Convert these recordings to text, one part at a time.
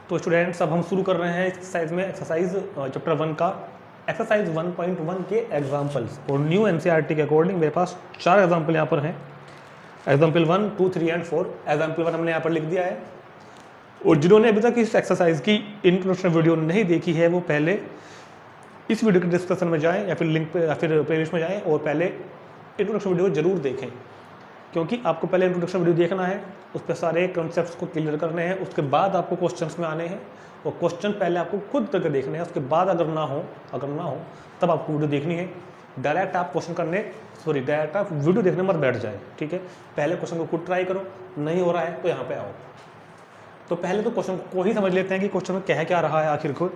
तो स्टूडेंट्स अब हम शुरू कर रहे हैं एक्सरसाइज में एक्सरसाइज चैप्टर 1 का एक्सरसाइज 1.1 के एग्जाम्पल्स। और न्यू एनसीईआरटी के अकॉर्डिंग मेरे पास 4 एग्जाम्पल यहाँ पर हैं। Example 1, 2, 3 and 4। एग्जाम्पल 1 हमने यहाँ पर लिख दिया है। और जिन्होंने अभी तक इस एक्सरसाइज की इंट्रोडक्शन वीडियो नहीं देखी है वो पहले इस वीडियो के डिस्कशन में जाएँ या फिर लिंक पे या फिर प्लेलिस्ट में जाएँ और पहले इंट्रोडक्शन वीडियो जरूर देखें, क्योंकि आपको पहले इंट्रोडक्शन वीडियो देखना है, उस पर सारे कॉन्सेप्ट्स को क्लियर करने हैं, उसके बाद आपको क्वेश्चंस में आने हैं और क्वेश्चन पहले आपको खुद करके देखने हैं, उसके बाद अगर ना हो तब आपको वीडियो देखनी है। डायरेक्ट आप डायरेक्ट आप वीडियो देखने मत बैठ जाए, ठीक है। पहले क्वेश्चन को खुद ट्राई करो, नहीं हो रहा है तो यहाँ पे आओ। तो पहले तो क्वेश्चन को ही समझ लेते हैं कि क्वेश्चन में कह क्या रहा है आखिर को।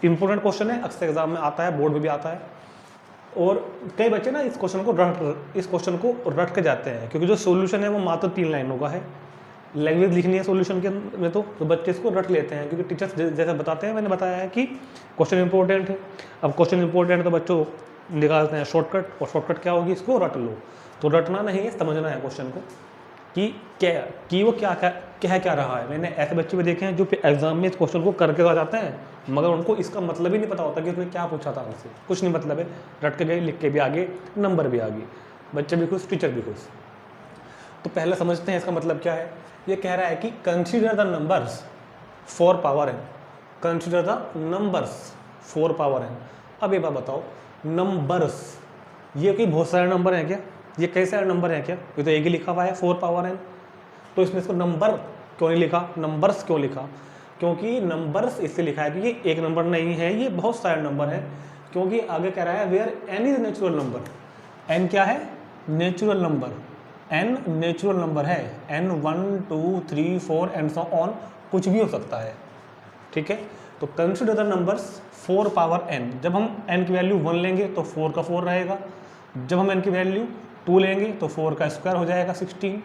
इंपॉर्टेंट क्वेश्चन है, अक्सर एग्जाम में आता है, बोर्ड में भी आता है। और कई बच्चे ना इस क्वेश्चन को रट के जाते हैं, क्योंकि जो सॉल्यूशन है वो मात्र 3 लाइनों का है। लैंग्वेज लिखनी है सॉल्यूशन के में तो बच्चे इसको रट लेते हैं, क्योंकि टीचर्स जैसे बताते हैं, मैंने बताया है कि क्वेश्चन इंपॉर्टेंट है। अब क्वेश्चन इंपॉर्टेंट है तो बच्चों निकालते हैं शॉर्टकट, और शॉर्टकट क्या होगी, इसको रट लो। तो रटना नहीं है, समझना है क्वेश्चन को कि वो क्या रहा है। मैंने ऐसे बच्चे भी देखे हैं जो एग्जाम में इस क्वेश्चन को करके आ जाते हैं, मगर उनको इसका मतलब ही नहीं पता होता कि उसने क्या पूछा था हमसे, कुछ नहीं मतलब है। रट के गए, लिख के भी आगे, नंबर भी आगे, बच्चे भी खुश, टीचर भी खुश। तो पहले समझते हैं इसका मतलब क्या है। ये कह रहा है कि consider the numbers 4 power n। Consider the numbers 4 power n। अब ये बात बताओ, नंबर्स ये कोई बहुत सारे नंबर हैं क्या? ये कई सारे नंबर हैं क्या? ये तो एक ही लिखा हुआ है 4 पावर n। तो इसमें इसको नंबर क्यों नहीं लिखा, नंबर्स क्यों लिखा? क्योंकि नंबर्स इससे लिखा है कि ये एक नंबर नहीं है, ये बहुत सारे नंबर हैं। क्योंकि आगे कह रहा है where n is natural number. n क्या है? Natural number. n natural number है। n 1, 2, 3, 4 एंड सो ऑन, कुछ भी हो सकता है, ठीक है। तो consider the numbers 4 power n। जब हम n की वैल्यू 1 लेंगे तो 4 का 4 रहेगा। जब हम n की वैल्यू 2 लेंगे तो 4 का स्क्वायर हो जाएगा 16।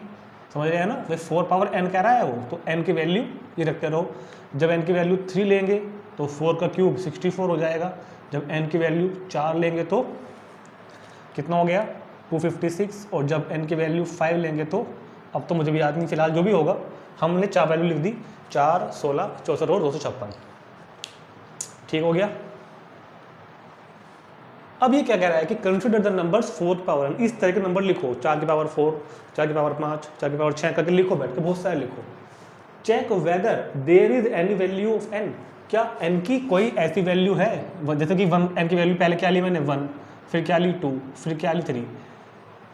समझ रहे हैं ना? तो 4 पावर n कह रहा है वो, तो n की वैल्यू ये रखते रहो। जब n की वैल्यू 3 लेंगे तो 4 का क्यूब 64 हो जाएगा। जब n की वैल्यू 4 लेंगे तो कितना हो गया? 256। और जब n की वैल्यू 5 लेंगे तो अब तो मुझे भी याद नहीं, फिलहाल जो भी होगा हमने 4 वैल्यू लिख दी, 4, 16, 64 और 256। ठीक हो गया। अब ये क्या कह रहा है कि consider the numbers 4 power n। इस तरह के नंबर लिखो, 4 की पावर 4, 4 की पावर 5, 4 की पावर 6 करके लिखो, बैठ के बहुत सारे लिखो। Check whether there is any value of n। क्या n की कोई ऐसी वैल्यू है, जैसे कि 1, n की वैल्यू पहले क्या ली मैंने 1, फिर क्या ली 2, फिर क्या ली 3,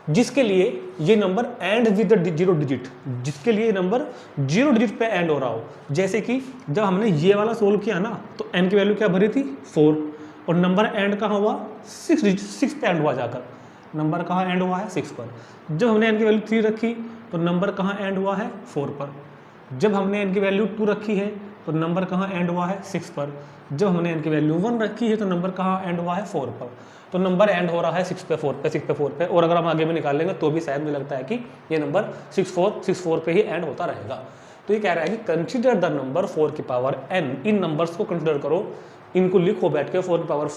जिसके लिए ये number and with the 0 digit, जिसके लिए नंबर 0 डिजिट पे एंड हो रहा हो। जैसे कि जब हमने ये वाला सोल्व किया ना तो n की वैल्यू क्या भरी थी 4, और नंबर एंड कहाँ हुआ 6 पे एंड हुआ जाकर। नंबर कहाँ एंड हुआ है 6 पर। जब हमने n की वैल्यू 3 रखी तो नंबर कहाँ एंड हुआ है 4 पर। जब हमने n की वैल्यू 2 रखी है तो नंबर कहाँ एंड हुआ है 6 पर। जब हमने n की वैल्यू 1 रखी है तो नंबर कहाँ एंड हुआ है 4 पर। तो नंबर एंड हो रहा है 6 पे 4 पे 6 पे 4 पे, और अगर हम आगे में निकाल लेंगे तो भी शायद मुझे लगता है कि ये नंबर 6 पे ही एंड होता रहेगा। तो ये कह रहा है कि कंसिडर द नंबर 4 की पावर n। इन नंबर्स को कंसिडर करो, इनको लिखो बैठ के, 4 की पावर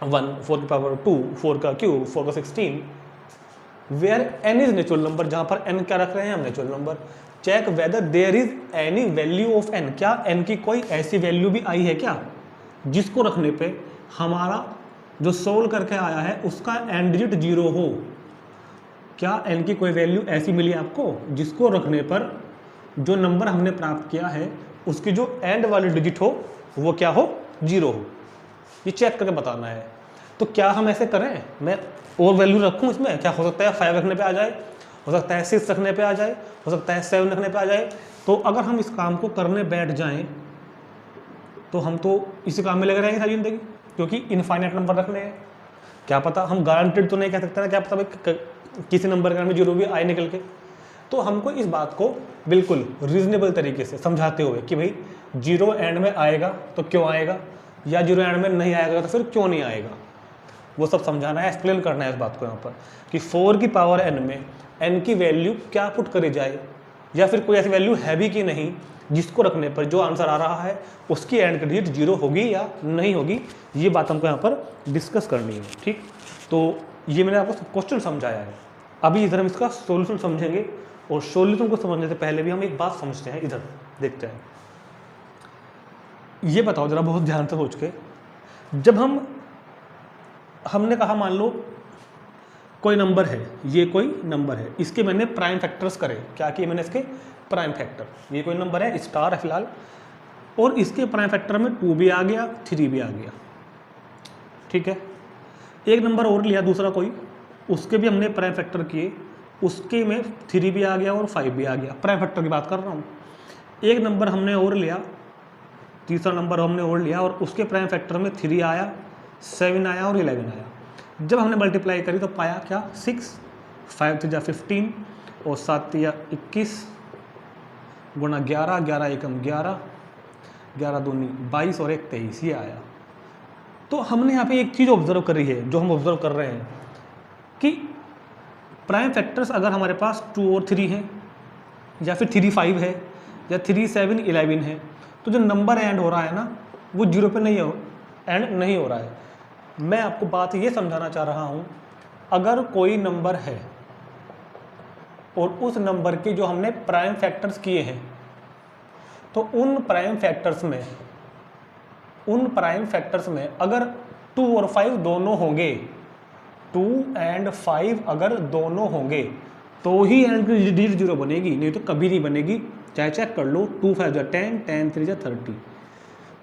1, 4 की पावर 2, 4 का क्यूब, 4 का 16। Where n is natural number, जहां पर n क्या रख रहे हैं हम, natural number. Check whether there is any value of n। क्या n की कोई ऐसी वैल्यू भी आई है क्या, जिसको रखने पे हमारा जो सोल्व करके आया है उसका एंड डिजिट 0 हो। क्या n की कोई वैल्यू ऐसी मिली आपको जिसको रखने पर जो नंबर हमने प्राप्त किया है उसकी जो एंड वाली डिजिट हो वो क्या हो, 0 हो। ये चेक करके बताना है। तो क्या हम ऐसे करें, मैं और वैल्यू रखूं इसमें, क्या हो सकता है 5 रखने पे आ जाए, हो सकता है 6 रखने पे आ जाए, हो सकता है 7 रखने पे आ जाए। तो अगर हम इस काम को करने बैठ जाएं तो हम तो इसी काम में लगे रहेंगे सारी जिंदगी, क्योंकि इनफाइनाइट नंबर रखने हैं। क्या पता, हम गारंटेड तो नहीं कह सकते ना, क्या पता भाई किसी नंबर का 0 भी आए निकल के। तो हमको इस बात को बिल्कुल रीजनेबल तरीके से समझाते हुए कि भाई 0 एंड में आएगा तो क्यों आएगा, या 0 एंड में नहीं आएगा तो फिर क्यों नहीं आएगा, वो सब समझाना है, एक्सप्लेन करना है इस बात को यहाँ पर कि 4 की पावर n में n की वैल्यू क्या पुट करी जाए, या फिर कोई ऐसी वैल्यू है भी कि नहीं जिसको रखने पर जो आंसर आ रहा है उसकी एंड की डिजिट 0 होगी या नहीं होगी। ये बात हमको यहाँ पर डिस्कस करनी है, ठीक। तो ये मैंने आपको क्वेश्चन समझाया है। अभी इधर हम इसका सॉल्यूशन समझेंगे, और सॉल्यूशन को समझने से पहले भी हम एक बात समझते हैं, इधर देखते हैं। ये बताओ जरा बहुत ध्यान से सोच के, जब हमने कहा मान लो कोई नंबर है, ये कोई नंबर है, इसके मैंने प्राइम फैक्टर्स करे, क्या किए मैंने इसके प्राइम फैक्टर, ये कोई नंबर है स्टार है फिलहाल, और इसके प्राइम फैक्टर में 2 भी आ गया 3 भी आ गया, ठीक है। एक नंबर और लिया दूसरा कोई, उसके भी हमने प्राइम फैक्टर किए, उसके में 3 भी आ गया और 5 भी आ गया, प्राइम फैक्टर की बात कर रहा हूँ। एक नंबर हमने और लिया, तीसरा नंबर हमने और लिया और उसके प्राइम फैक्टर में 3 आया, 7 आया और 11 आया। जब हमने मल्टीप्लाई करी तो पाया क्या 6, 5 3 15 और 7 3 21 गुणा 11, 11 एकम 11, 11 दूनी 22 और 1 23, ये आया। तो हमने यहाँ पे एक चीज़ ऑब्जर्व करी है, जो हम ऑब्जर्व कर रहे हैं कि प्राइम फैक्टर्स अगर हमारे पास 2 और 3 हैं, या फिर 3 5 है, या 3 7 11 है, तो जो नंबर एंड हो रहा है ना वो 0 पे नहीं हो, एंड नहीं हो रहा है। मैं आपको बात ये समझाना चाह रहा हूँ, अगर कोई नंबर है और उस नंबर के जो हमने प्राइम फैक्टर्स किए हैं, तो उन प्राइम फैक्टर्स में अगर 2 और 5 दोनों होंगे, 2 एंड 5 अगर दोनों होंगे तो ही एंड की डिजिट 0 बनेगी, नहीं तो कभी नहीं बनेगी। चाहे चेक कर लो, 2 5 10, 10 3 30।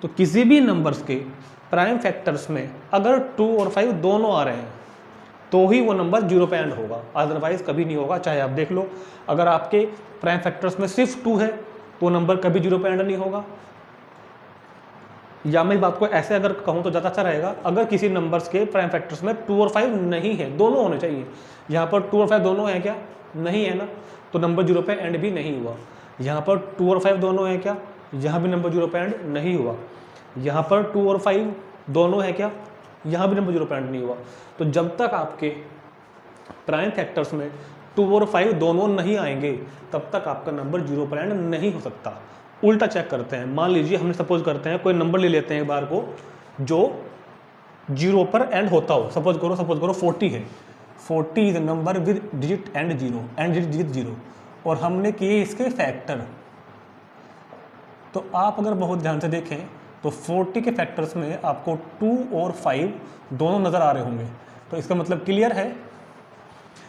तो किसी भी नंबर्स के प्राइम फैक्टर्स में अगर 2 और 5 दोनों आ रहे हैं तो ही वो नंबर 0 पे एंड होगा, अदरवाइज कभी नहीं होगा। चाहे आप देख लो, अगर आपके प्राइम फैक्टर्स में सिर्फ 2 है तो नंबर कभी 0 पे एंड नहीं होगा। या मैं बात को ऐसे अगर कहूँ तो ज़्यादा अच्छा रहेगा, अगर किसी नंबर्स के प्राइम फैक्टर्स में 2 और 5 नहीं है, दोनों होने चाहिए। यहाँ पर 2 और 5 दोनों हैं क्या? नहीं है ना, तो नंबर 0 पे एंड भी नहीं हुआ। यहाँ पर 2 और 5 दोनों हैं क्या? यहाँ भी नंबर 0 पे एंड नहीं हुआ। यहाँ पर 2 और 5 दोनों हैं क्या? यहाँ भी नंबर 0 पे एंड नहीं हुआ। तो जब तक आपके प्राइम फैक्टर्स में 2 और 5 दोनों नहीं आएंगे तब तक आपका नंबर 0 पर एंड नहीं हो सकता। उल्टा चेक करते हैं, मान लीजिए हमने सपोज करते हैं कोई नंबर ले लेते हैं एक बार को जो 0 पर एंड होता हो। सपोज करो 40 है, 40 is number with digit and 0 and digit 0, और हमने किए इसके फैक्टर। तो आप अगर बहुत ध्यान से देखें तो 40 के फैक्टर्स में आपको 2 और 5 दोनों नज़र आ रहे होंगे। तो इसका मतलब क्लियर है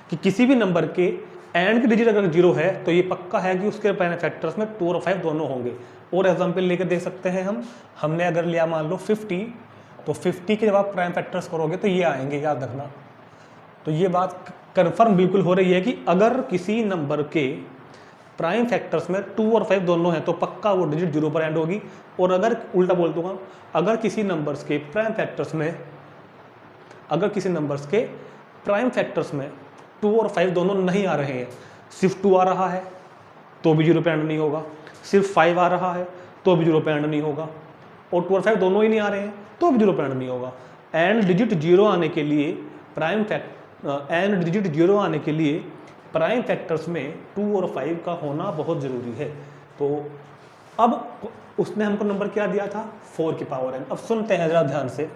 कि किसी भी नंबर के एंड की डिजिट अगर 0 है तो ये पक्का है कि उसके प्राइम फैक्टर्स में 2 और 5 दोनों होंगे। और एग्जांपल लेकर देख सकते हैं हमने अगर लिया मान लो 50, तो 50 के जब आप प्राइम फैक्टर्स करोगे तो ये आएंगे, याद रखना। तो ये बात कन्फर्म बिल्कुल हो रही है कि अगर किसी नंबर के प्राइम फैक्टर्स में 2 और 5 दोनों हैं तो पक्का वो डिजिट 0 पर एंड होगी। और अगर उल्टा बोल दूंगा, अगर किसी नंबर्स के प्राइम फैक्टर्स में 2 और 5 दोनों नहीं आ रहे हैं, सिर्फ 2 आ रहा है तो भी 0 पे एंड नहीं होगा, सिर्फ 5 आ रहा है तो भी 0 पे एंड नहीं होगा, और 2 और 5 दोनों ही नहीं आ रहे हैं तो भी 0 पे एंड नहीं होगा। एंड डिजिट 0 आने के लिए प्राइम फैक्टर्स में 2 और 5 का होना बहुत ज़रूरी है। तो अब उसने हमको नंबर क्या दिया था? 4 की पावर n। अब सुनते हैं जरा ध्यान से।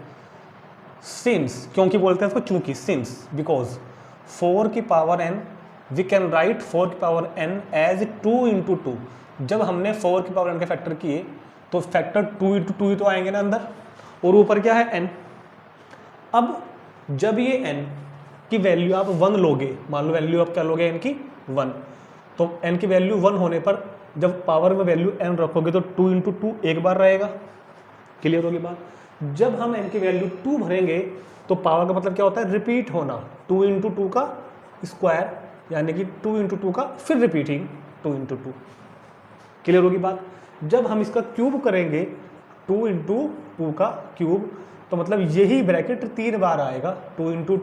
सिंस, क्योंकि बोलते हैं इसको चूंकि, सिंस बिकॉज 4 की power n we can write 4 की पावर n एज 2 × 2। जब हमने 4 की पावर n के फैक्टर किए तो फैक्टर 2 × 2 ही तो आएंगे ना अंदर, और ऊपर क्या है n। अब जब ये n की वैल्यू आप 1 लोगे, मान लो वैल्यू आप क्या लोगे n की 1, तो n की वैल्यू 1 होने पर जब पावर में वैल्यू n रखोगे तो 2 × 2 एक बार रहेगा। क्लियर होगी बात? जब हम n की वैल्यू 2 भरेंगे तो पावर का मतलब क्या होता है? रिपीट होना। 2 × 2 का स्क्वायर, यानी कि 2 × 2 का फिर रिपीटिंग 2 × 2। क्लियर होगी बात? जब हम इसका क्यूब करेंगे 2 × 2 का क्यूब, तो मतलब यही ब्रैकेट 3 बार आएगा। 2 × 2,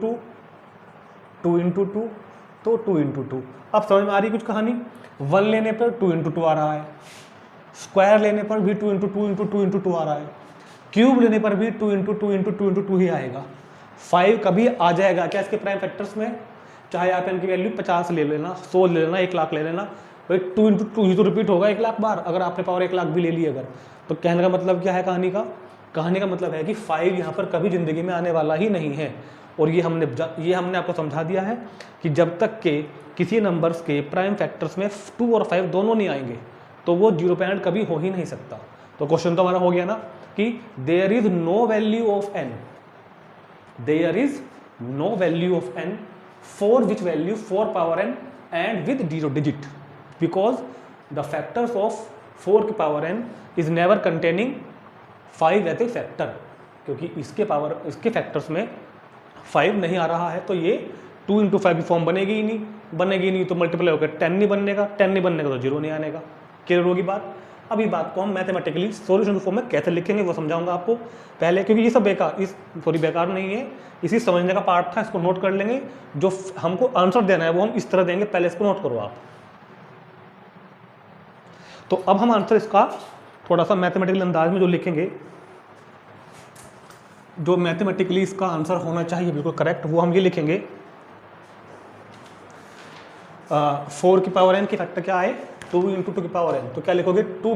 2 × 2, तो 2 × 2। अब समझ में आ रही कुछ कहानी? 1 लेने पर 2 × 2 आ रहा है, स्क्वायर लेने पर भी 2 × 2 × 2 आ रहा है, क्यूब लेने पर भी 2 × 2 × 2 ही आएगा। 5 कभी आ जाएगा क्या इसके प्राइम फैक्टर्स में? चाहे आप इनकी वैल्यू 50 ले लेना, 100 ले लेना, 1 लाख ले लेना, भाई 2 × 2 ही तो रिपीट होगा 1 लाख बार, अगर आपने पावर 1 लाख भी ले ली अगर। तो कहने का मतलब क्या है कहानी का? कहानी का मतलब है कि 5 यहाँ पर कभी ज़िंदगी में आने वाला ही नहीं है। और ये हमने आपको समझा दिया है कि जब तक के किसी नंबर्स के प्राइम फैक्टर्स में 2 और 5 दोनों नहीं आएंगे तो वो 0 पे एंड कभी हो ही नहीं सकता। तो तो क्वेश्चन तो हमारा हो गया ना कि there is no value of n, there is no value of n for which value 4 power n end with 0 digit because the factors of 4 की power n is never containing 5 as a factor, क्योंकि इसके factors में 5 नहीं आ रहा है, तो ये 2 into 5 की फॉर्म बनेगी ही नहीं, तो मल्टीप्लाई होकर 10 नहीं बनने का, 10 नहीं बनने का तो 0 नहीं आने का। क्लियर होगी बात। अभी बात को हम मैथमेटिकली सॉल्यूशन फॉर्म में कैसे लिखेंगे वो समझाऊंगा आपको पहले, क्योंकि ये सब बेकार नहीं है, इसी समझने का पार्ट था, इसको नोट कर लेंगे। जो हमको आंसर देना है वो हम इस तरह देंगे, पहले इसको नोट करो आप। तो अब हम आंसर इसका थोड़ा सा मैथमेटिकल अंदाज में जो लिखेंगे, जो मैथमेटिकली इसका आंसर होना चाहिए बिल्कुल करेक्ट, वो हम ये लिखेंगे 4 की पावर n की फैक्टर क्या है 2 इंटू 2 की पावर n, तो क्या लिखोगे to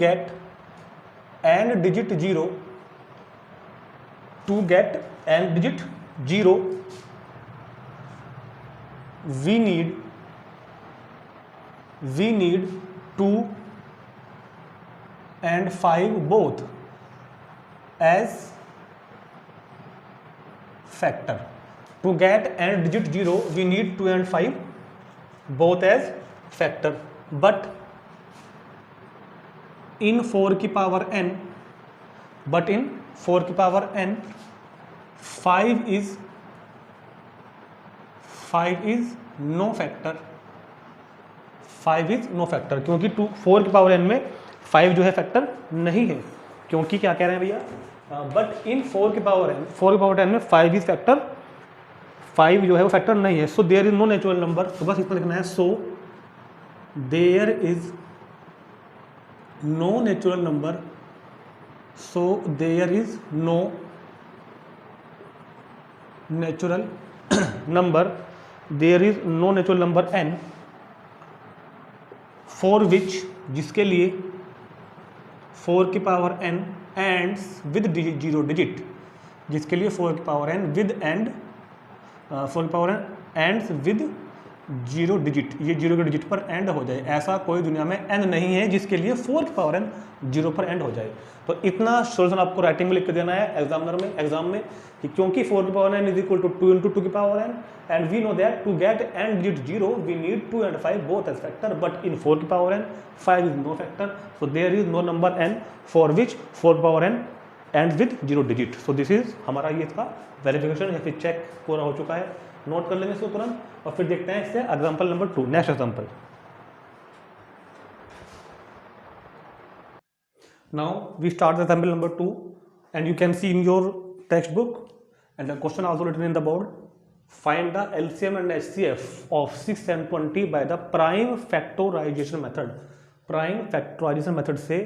get end digit 0, to get end digit 0 we need 2 and 5 both as factor. To get and digit 0 we need 2 and 5 both as factor, but in 4 की power n 5 is no factor, 5 is no factor, क्योंकि 4 की power n में 5 जो है factor नहीं है, क्योंकि क्या कह रहे हैं भैया, बट इन 4 की पावर n में 5 इज फैक्टर, 5 जो है वो फैक्टर नहीं है। So there is no natural number, तो बस इतना लिखना है, so there is no natural number, so there is no natural number, there is no natural number n for which, जिसके लिए 4 की power n ends with 0 digit, जिसके लिए 4 की पावर n विद एंड 4 की power n ends with 0 digit, ये 0 के digit पर एंड हो जाए। ऐसा कोई दुनिया में n नहीं है जिसके लिए 4 की पावर n 0 पर एंड हो जाए। तो इतना सोल्यूशन आपको राइटिंग में लिख के देना है एग्जाम में कि क्योंकि 4 की power n is equal to 2 into 2 की power n and we know that to get end digit 0 we need 2 and 5 both as factor, but in 4 की power n 5 is no factor, so there is no number n for which 4 power n end with 0 digit. So this is हमारा ये इसका verification या फिर check पूरा हो चुका है। नोट कर लेंगे इसको तुरंत और फिर देखते हैं इससे example number 2, next example. Now we start the example number 2 and you can see in your textbook and the question also written in the board. Find the LCM and HCF of 6 and 20 by the prime factorization method. Prime factorization method से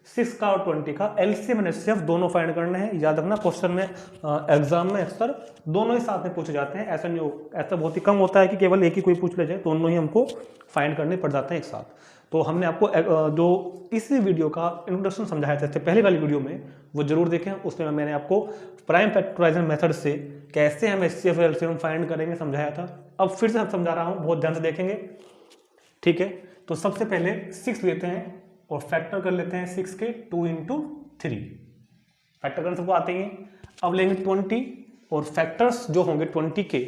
6 का और 20 का LCM and HCF दोनों find करने हैं। याद रखना question में एग्जाम में अक्सर दोनों ही साथ में पूछे जाते हैं, ऐसा नहीं हो, ऐसा बहुत ही कम होता है कि केवल एक ही कोई पूछ ले जाए, दोनों ही हमको फाइंड करने पड़ जाते हैं एक साथ। तो हमने आपको जो इस वीडियो का इंट्रोडक्शन समझाया था इससे पहले वाली वीडियो में वो जरूर देखें, उसमें मैंने आपको प्राइम फैक्टराइजेशन मेथड से कैसे हम HCF और LCM फाइंड करेंगे समझाया था। अब फिर से हम समझा रहा हूँ, बहुत ध्यान से देखेंगे, ठीक है। तो सबसे पहले 6 लेते हैं और फैक्टर कर लेते हैं 6 के 2 इंटू 3, फैक्टर करने सबको आते हैं। अब लेंगे 20 और फैक्टर्स जो होंगे 20 के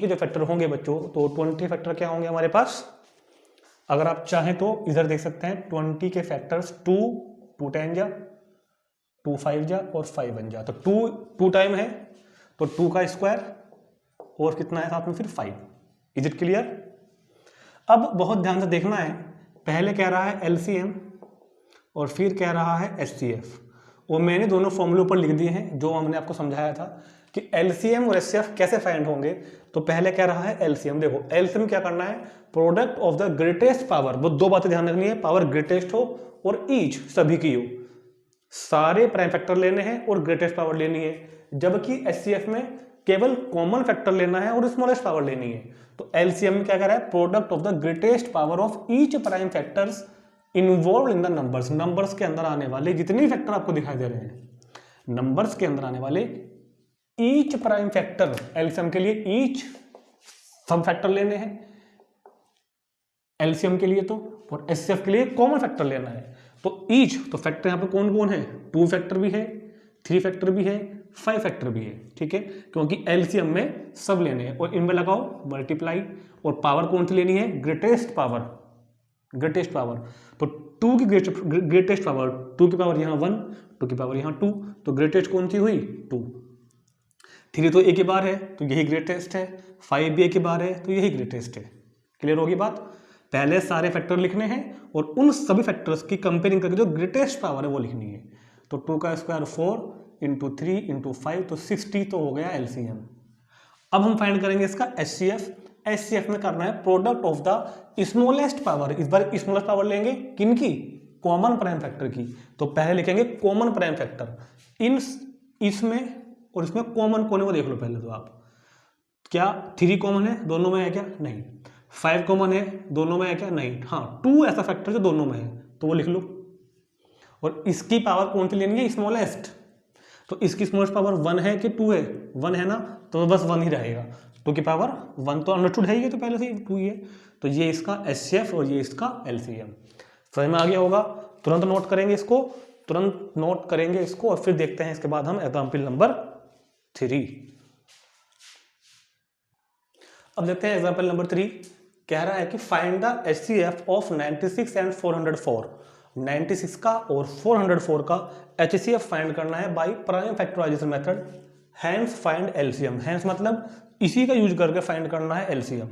जो फैक्टर होंगे बच्चों, तो 20 फैक्टर क्या होंगे हमारे पास, अगर आप चाहें तो इधर देख सकते हैं 20 के फैक्टर्स 2 10 जा, 2 5 जा और 5 बन जा, तो 2 टाइम है तो 2 का स्क्वायर और कितना है साथ में फिर 5। Is it clear. अब बहुत ध्यान से देखना है, पहले कह रहा है LCM और फिर कह रहा है HCF, और मैंने दोनों फॉर्मूले ऊपर लिख दिए हैं जो हमने आपको समझाया था कि LCM और HCF कैसे फाइंड होंगे। तो पहले कह रहा है LCM, देखो LCM क्या करना है, product of the greatest power, वो दो बातें ध्यान रखनी है, पावर ग्रेटेस्ट हो और ईच सभी की हो, सारे प्राइम फैक्टर लेने हैं और ग्रेटेस्ट पावर लेनी है, जबकि HCF में केवल कॉमन फैक्टर लेना है और स्मॉलेस्ट पावर लेनी है। तो LCM में क्या कर रहा है, product of the greatest power of each prime factors involve in the numbers, numbers के अंदर आने वाले जितने फैक्टर आपको दिखाई दे रहे हैं, नंबर्स के अंदर आने वाले ईच प्राइम फैक्टर, LCM के लिए ईच सब फैक्टर लेने हैं, एलसीएम के लिए तो, और एचसीएफ के लिए कॉमन फैक्टर लेना है। तो ईच, तो फैक्टर यहाँ पे कौन कौन है, 2 फैक्टर भी है, 3 फैक्टर भी है, 5 फैक्टर भी है, ठीक है, क्योंकि एलसीएम में सब लेने हैं। और इनमें लगाओ मल्टीप्लाई, और पावर कौन सी लेनी है, ग्रेटेस्ट पावर, ग्रेटेस्ट पावर। तो 2 की ग्रेटेस्ट पावर, 2 की पावर यहाँ 1, 2 की पावर यहाँ 2, तो ग्रेटेस्ट कौन सी हुई 2। 3 तो एक ही बार है तो यही ग्रेटेस्ट है, 5 भी एक ही बार है तो यही ग्रेटेस्ट है। क्लियर होगी बात। पहले सारे फैक्टर लिखने हैं और उन सभी फैक्टर्स की कंपेयरिंग करके जो ग्रेटेस्ट पावर है वो लिखनी है। तो 2 का स्क्वायर 4 इंटू 3 इंटू 5 तो 60 तो हो गया एलसीएम। अब हम फाइंड करेंगे इसका एचसीएफ। एचसीएफ में करना है product of the smallest power. इस बार स्मॉलेस्ट पावर लेंगे किनकी, कॉमन प्राइम फैक्टर की। तो पहले लिखेंगे कॉमन प्राइम फैक्टर, इन इसमें और इसमें कॉमन कौन है वो देख लो पहले। तो आप क्या 3 कॉमन है, दोनों में है क्या, नहीं। 5 कॉमन है, दोनों में है क्या, नहीं। हाँ 2 ऐसा फैक्टर जो दोनों में है तो वो लिख लो। और इसकी पावर कौन सी लेनी है, स्मॉलेस्ट। तो इसकी स्मॉलेस्ट पावर 1 है कि 2 है, 1 है ना, तो बस 1 ही रहेगा। 2 की पावर 1 तो अंडरस्टूड है ही, तो पहले से 2 ही है। तो ये इसका एचसीएफ और ये इसका एलसीएम। समझ में आ गया होगा। तुरंत नोट करेंगे इसको, तुरंत नोट करेंगे इसको, और फिर देखते हैं इसके बाद हम एग्जाम्पल नंबर 3। अब देखते हैं एग्जाम्पल नंबर 3। कह रहा है कि find the HCF of 96 and 404। 96 का और 404 का एचसीएफ फाइंड करना है by prime factorisation method, hence find LCM. Hence मतलब इसी का यूज करके फाइंड करना है एलसीएम।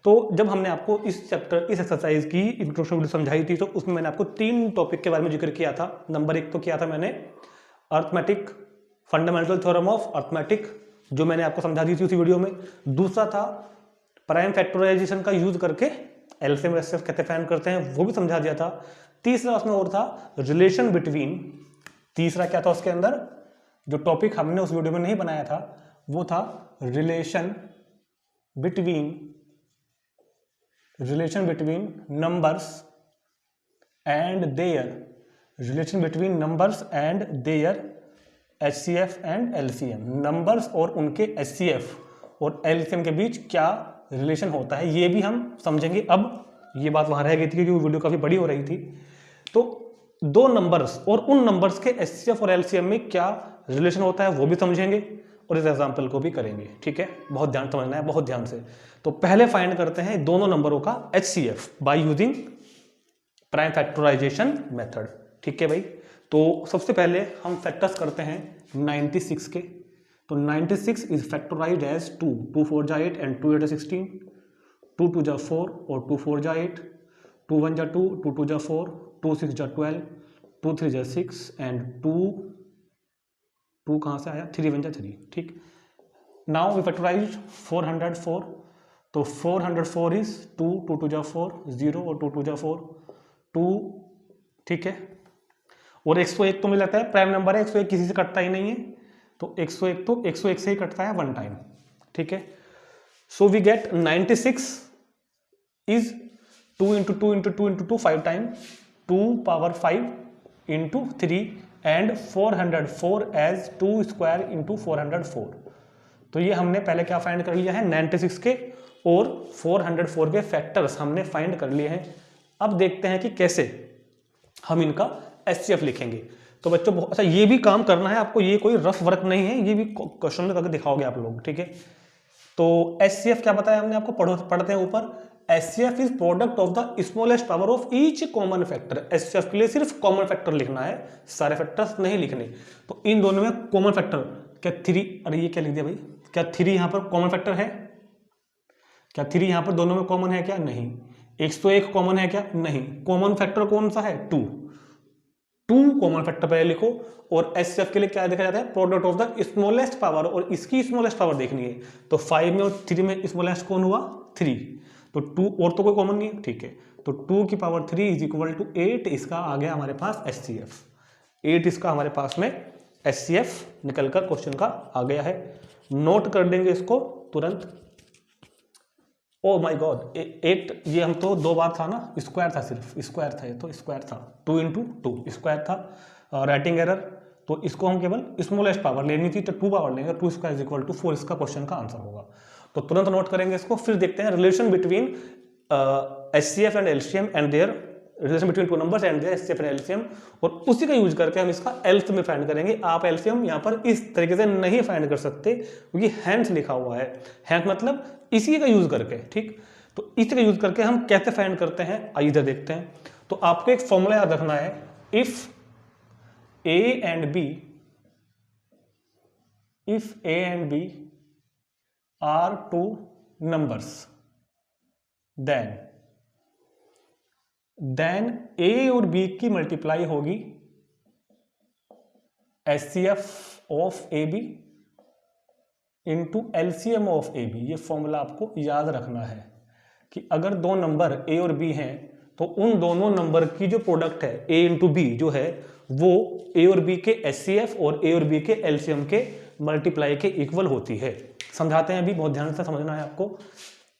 तो जब हमने आपको इस चैप्टर, इस एक्सरसाइज की इंट्रोडक्शन वीडियो समझाई थी, तो उसमें मैंने आपको 3 टॉपिक के बारे में जिक्र किया था। नंबर 1 तो किया था मैंने arithmetic, fundamental theorem of arithmetic, जो मैंने आपको समझा दी थी उसी वीडियो में। दूसरा था प्राइम फैक्टराइजेशन का यूज करके एलसीएम एचसीएफ कैसे फाइंड करते हैं, वो भी समझा दिया था। तीसरा उसमें और था रिलेशन बिटवीन। तीसरा क्या था उसके अंदर, जो टॉपिक हमने उस वीडियो में नहीं बनाया था, वो था relation between numbers and their HCF and LCM. Numbers और उनके एचसीएफ और एलसीएम के बीच क्या रिलेशन होता है, ये भी हम समझेंगे। अब ये बात वहां रह गई थी क्योंकि वीडियो काफी बड़ी हो रही थी। तो 2 नंबर्स और उन नंबर्स के एचसीएफ और एलसीएम में क्या रिलेशन होता है वो भी समझेंगे, और इस एग्जाम्पल को भी करेंगे। ठीक है, बहुत ध्यान समझना है, बहुत ध्यान से। तो पहले फाइंड करते हैं दोनों नंबरों का HCF by using prime factorisation method. ठीक है भाई। तो सबसे पहले हम फैक्टर्स करते हैं 96 के। तो 96 इज फैक्टराइज्ड एज 2, 2 4 जा 8 एंड 2 8 16, 2 2 जा 4 और 2 4 जा 8, 2 1 जा 2, 2 2 जा 4, 2 6 जा 12, 2 3 जा 6 एंड 2 कहाँ से आया, 3 1 जा 3। ठीक, नाउ वी फैक्टराइज 404। तो 404 इज 2 2 2 जा 4, 0 और 2 2 जा 4, 2। ठीक है, और 101 तो मुझे लगता है प्राइम नंबर है, 101 किसी से कटता ही नहीं है, तो 101 तो 101 से ही कटता है 1 टाइम। ठीक है, so we get 96 is 2 into 2 into 2 into 2 5 time, 2 power 5 into 3 and 404 as 2 square into 404। तो ये हमने पहले क्या फाइंड कर लिया है, 96 के और 404 के फैक्टर्स हमने फाइंड कर लिए हैं। अब देखते हैं कि कैसे हम इनका एचसीएफ लिखेंगे। तो बच्चों अच्छा ये भी काम करना है आपको, ये कोई रफ वर्क नहीं है, ये भी क्वेश्चन में करके दिखाओगे आप लोग। ठीक है, तो एचसीएफ क्या बताया हमने आपको, पढ़ते हैं ऊपर। HCF is product of the smallest power of each common factor. HCF के लिए सिर्फ कॉमन फैक्टर लिखना है, सारे फैक्टर्स नहीं लिखने। तो इन दोनों में कॉमन फैक्टर क्या 3, अरे ये क्या लिख दिया भाई, क्या 3 यहां पर कॉमन फैक्टर है, क्या 3 यहां पर दोनों में कॉमन है क्या, नहीं। 101 कॉमन है क्या, नहीं। कॉमन फैक्टर कौन सा है, 2 कॉमन फैक्टर पहले लिखो। और एचसीएफ के लिए क्या देखा जाता है, product of the smallest power, और इसकी स्मॉलेस्ट पावर देखनी है। तो 5 में और 3 में स्मॉलेस्ट कौन हुआ, 3। तो 2 और तो कोई कॉमन नहीं है। ठीक है, तो 2 की पावर 3 इज इक्वल टू 8। इसका आ गया हमारे पास एचसीएफ, 8 इसका हमारे पास में एचसीएफ निकलकर क्वेश्चन का आ गया है। नोट कर देंगे इसको तुरंत। ओ माय गॉड, 8 ये हम तो 2 बार था ना, स्क्वायर था, सिर्फ स्क्वायर था, ये तो स्क्वायर था, 2 इंटू 2 स्क्वायर था, राइटिंग एरर। तो इसको हम केवल स्मॉलेस्ट पावर लेनी थी, तो 2 पावर लेंगे, 2 स्क्वायर इज इक्वल टू 4 इसका क्वेश्चन का आंसर होगा। तो तुरंत नोट करेंगे इसको, फिर देखते हैं relation between HCF and LCM and their relation between two numbers and their HCF and LCM, और उसी का यूज करके हम इसका LCM फाइंड करेंगे। आप LCM यहाँ पर इस तरीके से नहीं फाइंड कर सकते क्योंकि हैंस लिखा हुआ है, हैंस मतलब इसी का यूज करके, ठीक। तो इसी का यूज करके हम कैसे फाइंड करते हैं, आइए इधर देखते हैं। तो आपको एक फॉर्मूला याद रखना है, if A and B are two numbers, then A और B की मल्टीप्लाई होगी HCF of AB into LCM of AB। ये फॉर्मूला आपको याद रखना है कि अगर दो नंबर A और B हैं तो उन दोनों नंबर की जो प्रोडक्ट है A इंटू B जो है वो A और B के HCF और A और B के LCM के मल्टीप्लाई के इक्वल होती है। समझाते हैं अभी, बहुत ध्यान से समझना है आपको।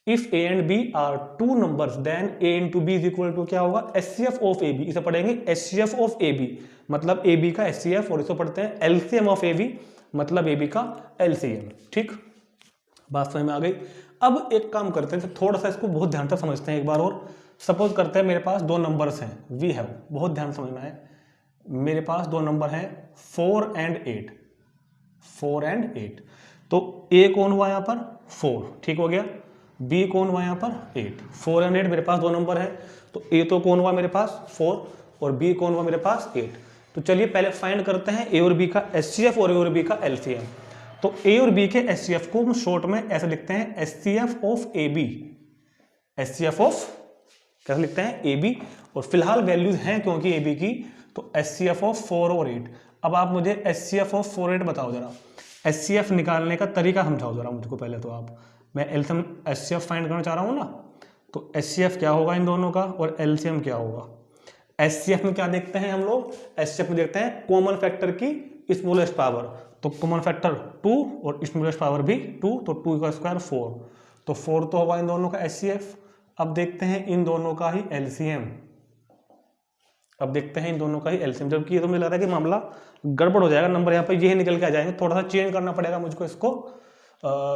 If A and B are two numbers then A into B is equal to क्या होगा, HCF ऑफ AB। इसे पढ़ेंगे HCF ऑफ AB मतलब AB का HCF, और इसे पढ़ते हैं LCM ऑफ AB मतलब AB का LCM। ठीक, बात समझ में आ गई। अब एक काम करते हैं, थोड़ा सा इसको बहुत ध्यान से समझते हैं एक बार और। सपोज करते हैं मेरे पास दो नंबर्स हैं, वी हैव, बहुत ध्यान समझना है। मेरे पास दो नंबर हैं 4 and 8, 4 and 8। तो A कौन हुआ यहाँ पर 4, ठीक हो गया। B कौन हुआ यहाँ पर 8। 4 and 8 मेरे पास दो नंबर है, तो A तो कौन हुआ मेरे पास 4 और B कौन हुआ मेरे पास 8। तो चलिए पहले फाइंड करते हैं A और B का HCF और A और B का LCM। तो A और B के HCF को हम शॉर्ट में ऐसे लिखते हैं HCF of AB, HCF of कैसे लिखते हैं AB, और फिलहाल वैल्यूज हैं क्योंकि AB की, तो HCF ऑफ 4 और 8। अब आप मुझे HCF ऑफ 4 8 बताओ जरा, HCF निकालने का तरीका समझाओ जरा मुझको पहले। तो आप, मैं LCM HCF फाइंड करना चाह रहा हूँ ना, तो HCF क्या होगा इन दोनों का और LCM क्या होगा। HCF में क्या देखते हैं हम लोग, HCF में देखते हैं कॉमन फैक्टर की स्मॉलेस्ट पावर, तो कॉमन फैक्टर 2 और स्मॉलेस्ट पावर भी 2, तो 2 का स्क्वायर 4, तो 4 तो होगा इन दोनों का HCF। अब देखते हैं इन दोनों का ही LCM, अब देखते हैं इन दोनों का ही LCM, जबकि ये तो मुझे लग रहा है कि मामला गड़बड़ हो जाएगा, नंबर यहाँ पर ये निकल के आ जाएंगे। थोड़ा सा चेंज करना पड़ेगा मुझको,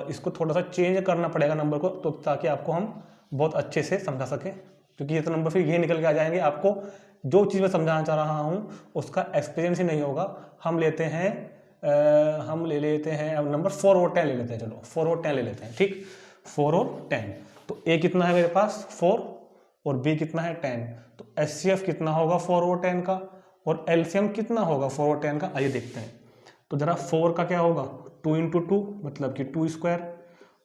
इसको थोड़ा सा चेंज करना पड़ेगा नंबर को, तो ताकि आपको हम बहुत अच्छे से समझा सकें, क्योंकि ये तो नंबर फिर ये निकल के आ जाएंगे। आपको जो चीज़ मैं समझाना चाह रहा हूँ उसका एक्सपीरियंस ही नहीं होगा। हम लेते हैं हम ले लेते हैं अब नंबर 4 और 10 ले लेते हैं, चलो 4 और 10 ले लेते हैं, ठीक। 4 और 10, तो A कितना है मेरे पास 4 और B कितना है 10, तो HCF कितना होगा 4 और 10 का, और LCM कितना होगा 4 और 10 का, आइए देखते हैं। तो जरा 4 का क्या होगा 2 इंटू 2 मतलब कि 2 स्क्वायर,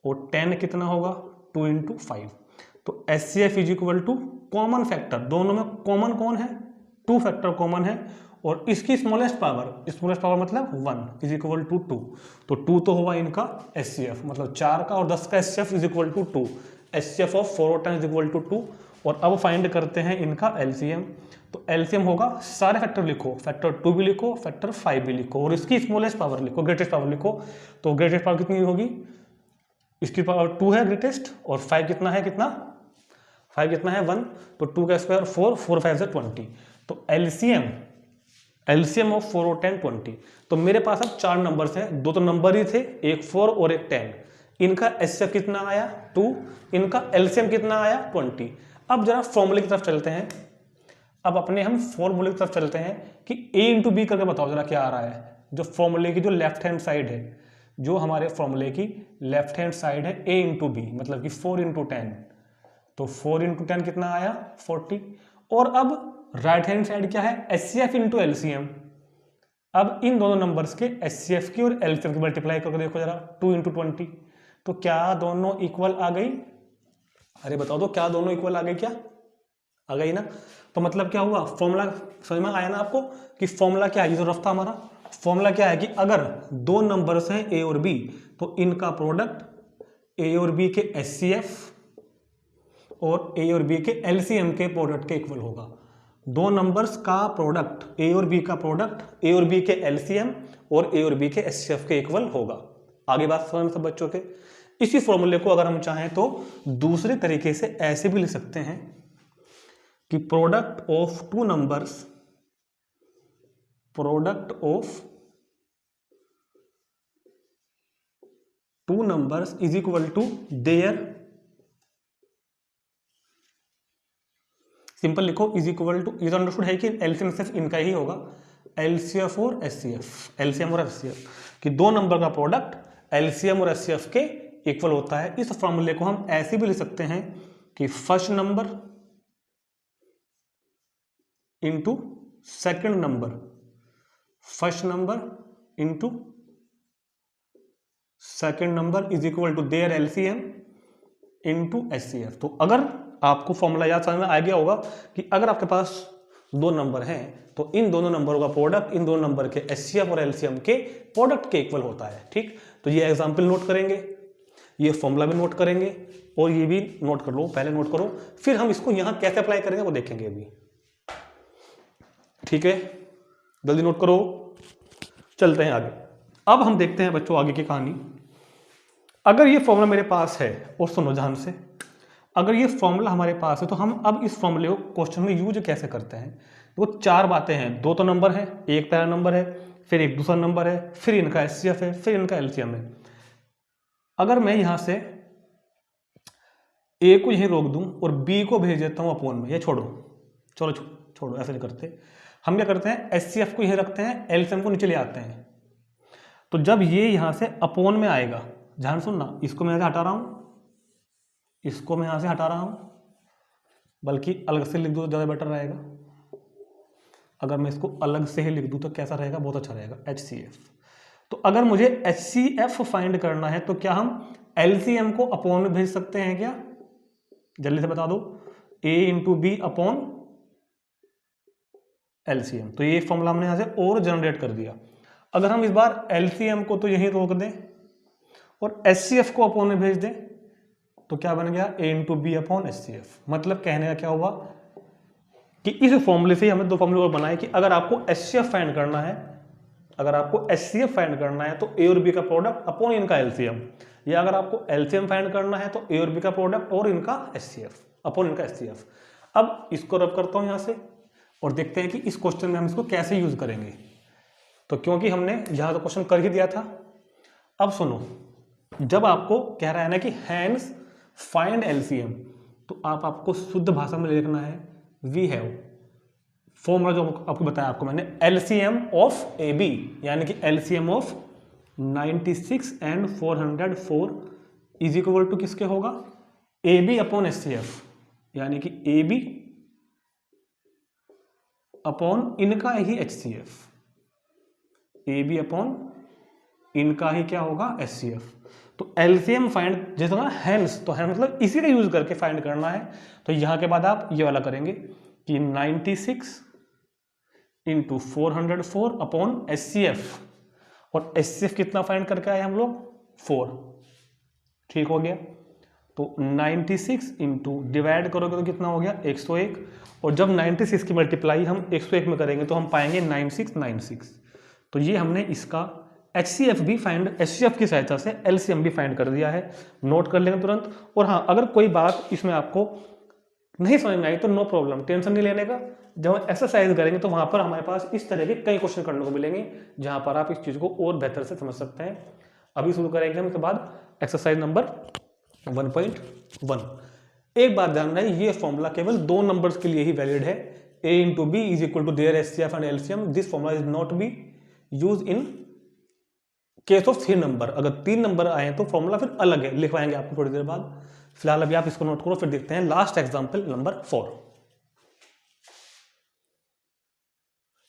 और 10 कितना होगा 2 इंटू 5। तो HCF is equal to common factor, दोनों में कॉमन कौन है 2 फैक्टर कॉमन है, और इसकी स्मॉलेस्ट पावर मतलब 1 इज इक्वल टू 2, तो 2 तो होगा इनका HCF मतलब 4 का, और 10 का HCF is equal to 2, HCF of 4 और 10 इज इक्वल टू 2। और अब फाइंड करते हैं इनका LCM, तो LCM होगा, सारे फैक्टर लिखो, फैक्टर 2 भी लिखो, फैक्टर 5 भी लिखो, और इसकी स्मॉलेस्ट पावर लिखो, ग्रेटेस्ट पावर लिखो। तो ग्रेटेस्ट पावर कितनी होगी, इसकी पावर 2 है ग्रेटेस्ट, और 5 कितना है 1, तो 2 का स्क्वायर 4, 4 5 से 20, तो LCM ऑफ 4 और 10 20। तो मेरे पास अब 4 नंबर्स हैं, दो तो नंबर ही थे, एक 4 और एक 10, इनका HCF कितना आया 2, इनका LCM कितना आया 20। अब जरा फॉर्मूले की तरफ चलते हैं, अब अपने हम फॉर्मूले की तरफ चलते हैं कि A इंटू बी करके बताओ जरा क्या आ रहा है। जो फॉर्मूले की जो लेफ्ट हैंड साइड है, जो हमारे फॉर्मूले की लेफ्ट हैंड साइड है A इंटू बी मतलब कि 4 इंटू 10, तो 4 इंटू 10 कितना आया 40। और अब राइट हैंड साइड क्या है HCF इंटू LCM। अब इन दोनों नंबर्स के HCF की और LCM की मल्टीप्लाई करके देखो जरा 2 इंटू 20, तो क्या दोनों इक्वल आ गई, अरे बताओ तो क्या दोनों इक्वल आ गई, क्या आ गई ना। तो मतलब क्या हुआ, फॉर्मूला समझ में आया ना आपको कि फॉर्मूला क्या है, ये जो रफ था हमारा फॉर्मूला क्या है कि अगर दो नंबर्स हैं A और B तो इनका प्रोडक्ट A और B के HCF और A और B के LCM के प्रोडक्ट के इक्वल होगा। दो नंबर्स का प्रोडक्ट A और B का प्रोडक्ट A और B के LCM और A और B के HCF के इक्वल होगा। आगे बात समझ में सब बच्चों के। इसी फॉर्मूले को अगर हम चाहें तो दूसरे तरीके से ऐसे भी लिख सकते हैं कि product of two numbers, product of two numbers is equal to their simple लिखो इज इक्वल टू, ये तो अंडरस्टूड है कि एलसीएम सिर्फ इनका ही होगा, एलसीएफ और एचसीएफ, एलसीएम और एचसीएफ कि दो नंबर का प्रोडक्ट एलसीएम और एचसीएफ के इक्वल होता है। इस फॉर्मूले को हम ऐसे भी लिख सकते हैं कि first number into second number, first number into second number is equal to their LCM into HCF. तो अगर आपको फॉर्मूला याद समझ में आ गया होगा कि अगर आपके पास दो नंबर हैं तो इन दोनों नंबरों का प्रोडक्ट इन दोनों नंबर के एचसीएफ और एलसीएम के प्रोडक्ट के इक्वल होता है। ठीक, तो ये एग्जांपल नोट करेंगे, ये फॉर्मूला भी नोट करेंगे और ये भी नोट कर लो, पहले नोट करो, फिर हम इसको यहां कैसे अप्लाई करेंगे वो देखेंगे अभी। ठीक है, जल्दी नोट करो, चलते हैं आगे। अब हम देखते हैं बच्चों आगे की कहानी। अगर ये फॉर्मूला मेरे पास है, और सुनो ध्यान से, अगर ये फॉर्मूला हमारे पास है तो हम अब इस फॉर्मूले को क्वेश्चन में यूज कैसे करते हैं। तो चार बातें हैं, दो तो नंबर है, एक पहला नंबर है, फिर एक दूसरा नंबर है, फिर इनका एचसीएफ है, फिर इनका एलसीएम है। अगर मैं यहां से ए को यहीं रोक दूं और बी को भेज देता हूं अपॉन में, ये छोड़ो, चलो छोड़ो, ऐसे नहीं करते। हम क्या करते हैं, एचसीएफ को यहीं रखते हैं, एलसीएम को नीचे ले आते हैं। तो जब ये यहां से अपॉन में आएगा, ध्यान सुनना, इसको मैं यहां से हटा रहा हूं, इसको मैं यहां से हटा रहा हूं, बल्कि अलग से लिख दूं तो ज्यादा बेटर रहेगा। अगर मैं इसको अलग से ही लिख दूं तो कैसा रहेगा, बहुत अच्छा रहेगा, एचसीएफ। तो अगर मुझे एचसीएफ फाइंड करना है तो क्या हम एलसीएम को अपॉन में भेज सकते हैं क्या? जल्दी से बता दो, ए इंटू बी अपॉन एलसीएम। तो ये फॉर्मूला हमने यहां से और जनरेट कर दिया। अगर हम इस बार एलसीएम को तो यहीं रोक दें और एचसीएफ को अपॉन में भेज दें तो क्या बन गया, ए इंटू बी अपॉन एचसीएफ। मतलब कहने का क्या हुआ कि इस फॉर्मूले से हमें दो फॉर्मूले और बनाए कि अगर आपको एचसीएफ फाइंड करना है, अगर आपको एचसीएफ फाइंड करना है तो ए और बी का प्रोडक्ट अपॉन इनका एलसीएम, या अगर आपको एलसीएम फाइंड करना है तो ए और बी का प्रोडक्ट और इनका एचसीएफ अपॉन इनका एचसीएफ। अब इसको रब करता हूं यहां से और देखते हैं कि इस क्वेश्चन में हम इसको कैसे यूज करेंगे। तो क्योंकि हमने यहां तो क्वेश्चन कर ही दिया था, अब सुनो, जब आपको कह रहा है ना कि हैंस फाइंड एलसीएम, तो आपको शुद्ध भाषा में लिखना है वी हैव, फॉर्मूला जो आपको बताया आपको मैंने, एलसीएम ऑफ ए बी, यानी कि LCM of 96 and 404 is equal to किसके होगा, ए बी अपॉन एचसीएफ, यानी कि ए बी अपॉन इनका ही एचसीएफ, ए बी अपॉन इनका ही क्या होगा, एचसीएफ। तो एलसीएम फाइंड जैसे ना हैंस, तो है मतलब इसी का यूज करके फाइंड करना है। तो यहां के बाद आप ये वाला करेंगे कि 96 इंटू 404 अपॉन एचसीएफ, और एचसीएफ कितना फाइंड करके आए हम लोग, 4। ठीक हो गया। तो 96 इंटू डिवाइड करोगे तो कितना हो गया, 101, और जब 96 की मल्टीप्लाई हम 101 में करेंगे तो हम पाएंगे 9696। तो ये हमने इसका एचसीएफ भी फाइंड, एचसीएफ की सहायता से एलसीएम भी फाइंड कर दिया है, नोट कर लेंगे तुरंत। और हाँ, अगर कोई बात इसमें आपको नहीं समझ में आई तो नो प्रॉब्लम, टेंशन नहीं लेने का। जब हम एक्सरसाइज करेंगे तो वहां पर हमारे पास इस तरह के कई क्वेश्चन करने को मिलेंगे जहां पर आप इस चीज को और बेहतर से समझ सकते हैं। अभी शुरू करेंगे हम, इसके बाद एक्सरसाइज नंबर 1.1। एक बात ध्यान रहे, ये फॉर्मूला केवल दो नंबर्स के लिए ही वैलिड है, A into B is equal to their HCF and LCM. This formula is not be use in case of 3 number. अगर 3 नंबर आए तो फॉर्मूला फिर अलग है, लिखवाएंगे आपको थोड़ी देर बाद। फिलहाल अभी आप इसको नोट करो, फिर देखते हैं लास्ट एग्जांपल नंबर 4।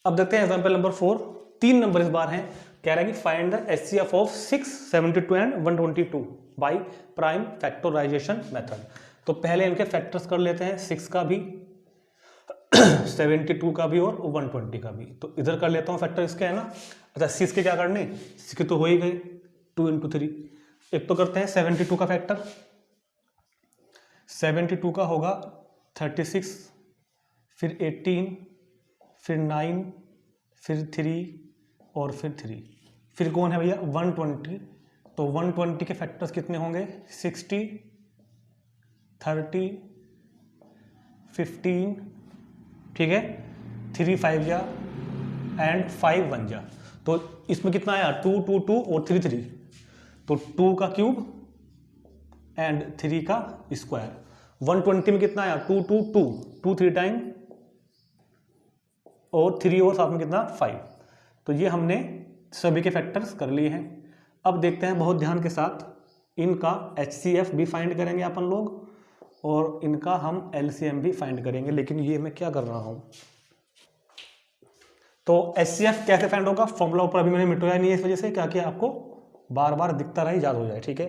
अब देखते हैं एग्जांपल नंबर 4। 3 नंबर इस बार हैं, कह रहा है कि find the HCF of 6, 72 and 122 by prime factorisation method. तो पहले इनके फैक्टर्स कर लेते हैं, 6 का भी 72 का भी और 120 का भी। तो इधर कर लेता हूं फैक्टर इसके, है ना। अच्छा, 6 के क्या करने, 6 के तो हो ही गए, 2 इंटू 3। एक तो करते हैं 72 का फैक्टर, 72 का होगा 36, फिर 18, फिर 9, फिर 3 और फिर 3। फिर कौन है भैया, 120। तो 120 के फैक्टर्स कितने होंगे, 60, 30, 15, ठीक है, 3 5 जा एंड 5 1 जा। तो इसमें कितना आया, 2 2 2 और 3 3। तो 2 का क्यूब एंड 3 का स्क्वायर। 120 में कितना आया, 2 2 2 2 3 टाइम और 3 और साथ में कितना 5। तो ये हमने सभी के फैक्टर्स कर लिए हैं। अब देखते हैं बहुत ध्यान के साथ, इनका HCF भी फाइंड करेंगे अपन लोग और इनका हम LCM भी फाइंड करेंगे। लेकिन ये मैं क्या कर रहा हूं, तो HCF कैसे फाइंड होगा, फॉर्मूला ऊपर अभी मैंने मिटाया नहीं है इस वजह से, क्या कि आपको बार बार दिखता रहे, याद हो जाए, ठीक है।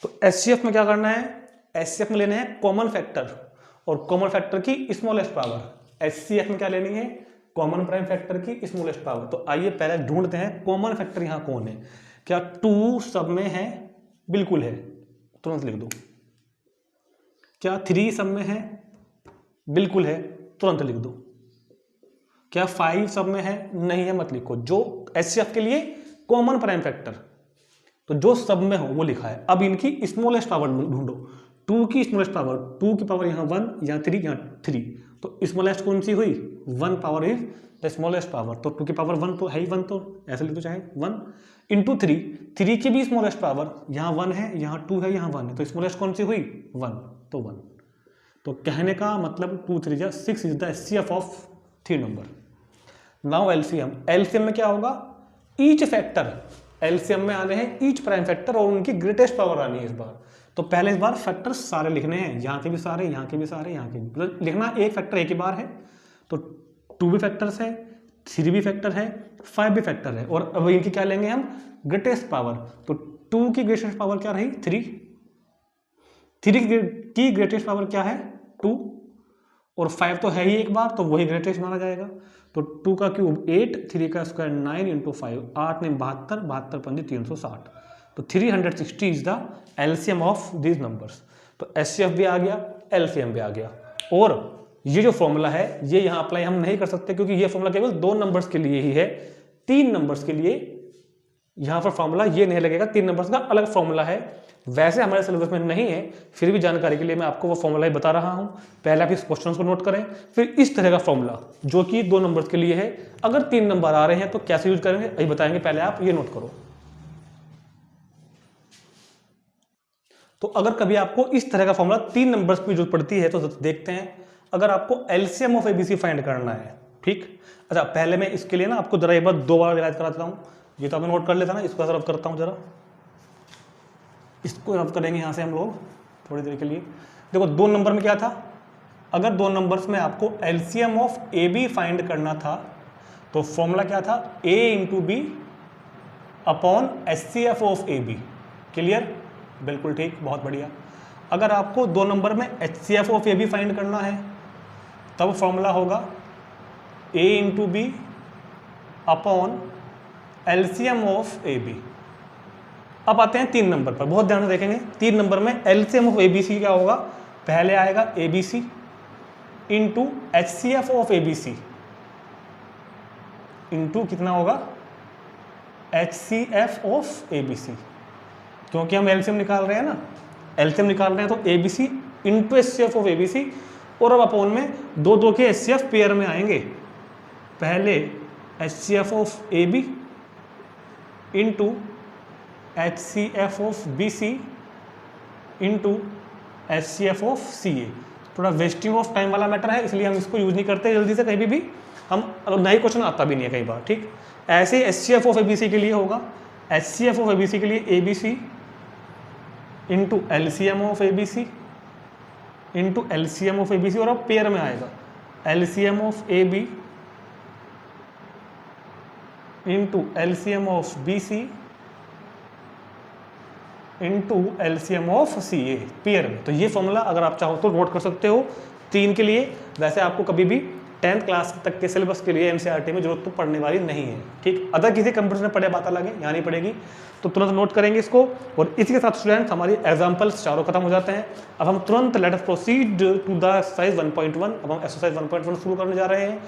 तो HCF में क्या करना है, HCF में लेने हैं कॉमन फैक्टर और कॉमन फैक्टर की स्मॉलेस्ट पावर। HCF में क्या लेनी है, कॉमन प्राइम फैक्टर की स्मॉलेस्ट पावर। तो आइए पहले ढूंढते हैं कॉमन फैक्टर यहाँ कौन है। क्या 2 सब में है, बिल्कुल है, तुरंत लिख दो। क्या 3 सब में है, बिल्कुल है, तुरंत लिख दो। क्या 5 सब में है, नहीं है, मत लिखो। जो HCF के लिए कॉमन प्राइम फैक्टर, तो जो सब में हो वो लिखा है। अब इनकी स्मॉलेस्ट पावर ढूंढो। 2 की स्मॉलेस्ट पावर, 2 की पावर यहाँ 1, यहाँ 3, यहाँ 3, तो स्मॉलेस्ट कौन सी हुई, 1 power is the smallest power. तो 2 की पावर 1 तो है ही 1, तो ऐसे लिख दो चाहे 1 इंटू 3, 3 की भी स्मॉलेस्ट पावर, यहाँ 1 है, यहाँ 2 है, यहाँ 1 है, तो स्मॉलेस्ट कौन सी हुई 1, तो 1। तो कहने का मतलब 2 3 6 is the HCF of 3 number. Now LCM में क्या होगा, ईच फैक्टर, LCM में आने हैं ईच प्राइम फैक्टर और उनकी ग्रेटेस्ट पावर आनी है इस बार। तो पहले इस बार फैक्टर्स सारे लिखने हैं, यहाँ के भी सारे, यहाँ के भी सारे, यहाँ के भी, मतलब लिखना एक फैक्टर एक ही बार है। तो 2 भी फैक्टर्स है, 3 भी फैक्टर है, 5 भी फैक्टर है, और अब इनकी क्या लेंगे हम, ग्रेटेस्ट पावर। तो 2 की ग्रेटेस्ट पावर क्या रही 3 की ग्रेटेस्ट पावर क्या है 2, और 5 तो है ही एक बार, तो वही ग्रेटेस्ट माना जाएगा। तो 2 का क्यूब 8, 3 का स्क्वायर 9 इंटू 5, 8 ने 72, 72 पंजे 360, तो 360 is the LCM of these numbers. तो HCF भी आ गया, LCM भी आ गया। और ये जो फॉर्मूला है ये यहाँ अप्लाई हम नहीं कर सकते, क्योंकि ये फॉर्मूला केवल 2 नंबर्स के लिए ही है। 3 नंबर्स के लिए यहाँ पर फॉर्मूला ये नहीं लगेगा, 3 नंबर्स का अलग फॉर्मूला है। वैसे हमारे सिलेबस में नहीं है, फिर भी जानकारी के लिए मैं आपको वो फॉर्मूला ही बता रहा हूँ। पहले आप इस क्वेश्चन को नोट करें, फिर इस तरह का फॉर्मूला जो कि 2 नंबर्स के लिए है, अगर 3 नंबर आ रहे हैं तो कैसे यूज करेंगे यही बताएंगे, पहले आप ये नोट करो। तो अगर कभी आपको इस तरह का फॉर्मूला 3 नंबर्स की जरूरत पड़ती है तो देखते हैं। अगर आपको LCM ऑफ ABC फाइंड करना है, ठीक। अच्छा, पहले मैं इसके लिए ना आपको जरा एक बार 2 बार रिवाइज कराता हूँ। ये तो आपने नोट कर लेता ना, इसको रब करता हूँ जरा, इसको रब करेंगे यहाँ से हम लोग थोड़ी देर के लिए। देखो 2 नंबर में क्या था, अगर 2 नंबर्स में आपको LCM ऑफ AB फाइंड करना था तो फॉर्मूला क्या था, A into B upon HCF of AB। Clear, बिल्कुल ठीक, बहुत बढ़िया। अगर आपको 2 नंबर में HCF ऑफ AB फाइंड करना है तब फॉर्मूला होगा A into B upon LCM of AB। अब आते हैं 3 नंबर पर, बहुत ध्यान से देखेंगे। 3 नंबर में LCM ऑफ ABC क्या होगा, पहले आएगा ABC into HCF of ABC into कितना होगा HCF ऑफ ABC, क्योंकि हम LCM निकाल रहे हैं ना, LCM निकाल रहे हैं तो ABC into HCF of ABC, और अब अपोन में 2 के HCF पेयर में आएंगे। पहले HCF of AB into HCF of BC into HCF of CA। थोड़ा वेस्टिंग ऑफ टाइम वाला मैटर है, इसलिए हम इसको यूज नहीं करते जल्दी से कहीं भी, हम नई क्वेश्चन आता भी नहीं है कई बार, ठीक। ऐसे HCF ऑफ ABC के लिए होगा, HCF ऑफ ABC के लिए ABC into LCM of ABC into LCM of ABC, और अब पेयर में आएगा LCM of AB into LCM of BC into LCM of CA pair में। तो ये फॉर्मूला अगर आप चाहो तो नोट कर सकते हो 3 के लिए। वैसे आपको कभी भी 10th क्लास तक के सिलेबस के लिए NCERT में जरूरत तो पड़ने वाली नहीं है, ठीक। अगर किसी कंप्यूटर में पढ़े बात अलग है, यहाँ नहीं पड़ेगी, तो तुरंत नोट करेंगे इसको। और इसी के साथ स्टूडेंट्स हमारी एग्जाम्पल्स चारों खत्म हो जाते हैं। अब हम तुरंत let us proceed to the exercise 1.1। अब हम एक्सरसाइज 1.1 शुरू करने जा रहे हैं।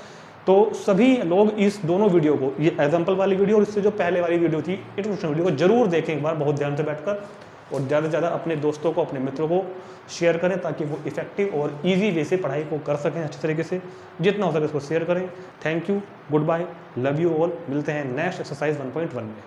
तो सभी लोग इस दोनों वीडियो को, ये एग्जाम्पल वाली वीडियो और इससे जो पहले वाली वीडियो थी इंट्रोडक्शन वीडियो को जरूर देखें एक बार बहुत ध्यान से बैठकर, और ज़्यादा से ज़्यादा अपने दोस्तों को, अपने मित्रों को शेयर करें ताकि वो इफेक्टिव और इजी वे से पढ़ाई को कर सकें अच्छे तरीके से। जितना हो सके इसको शेयर करें। Thank you, good bye, love you all. मिलते हैं नेक्स्ट एक्सरसाइज 1.1 में।